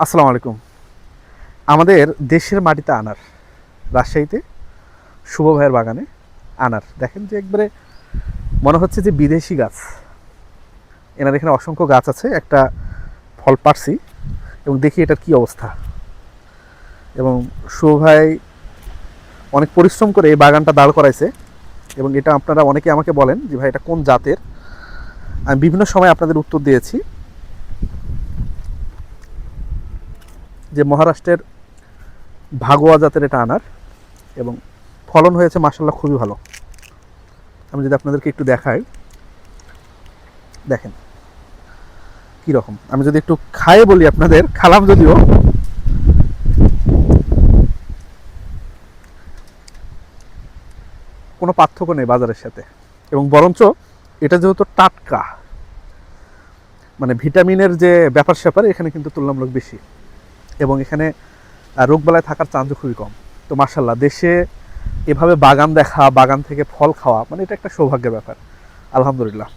আসসালামু আলাইকুম। আমাদের দেশের মাটিতে আনার, রাজশাহীতে শুভ ভাইয়ের বাগানে আনার দেখেন যে একবারে মনে হচ্ছে যে বিদেশি গাছ। এনার এখানে অসংখ্য গাছ আছে, একটা ফল পারছি এবং দেখি এটার কি অবস্থা। এবং শুভ ভাই অনেক পরিশ্রম করে এই বাগানটা দাঁড় করাইছে এবং এটা আপনারা অনেকে আমাকে বলেন যে ভাই এটা কোন জাতের। আমি বিভিন্ন সময় আপনাদের উত্তর দিয়েছি যে মহারাষ্ট্রের ভাগোয়া জাতের এটা আনার এবং ফলন হয়েছে মাশাআল্লাহ খুবই ভালো। আমি যদি আপনাদেরকে একটু দেখাই, দেখেন কীরকম। আমি যদি একটু খায়ে বলি আপনাদের, খালাম যদিও, কোনো পার্থক্য নেই বাজারের সাথে। এবং বরঞ্চ এটা যেহেতু টাটকা, মানে ভিটামিনের যে ব্যাপার স্যাপার এখানে কিন্তু তুলনামূলক বেশি এবং এখানে রোগবালাই থাকার চান্সও খুবই কম। তো মাশাআল্লাহ, দেশে এভাবে বাগান দেখা, বাগান থেকে ফল খাওয়া, মানে এটা একটা সৌভাগ্যের ব্যাপার। আলহামদুলিল্লাহ।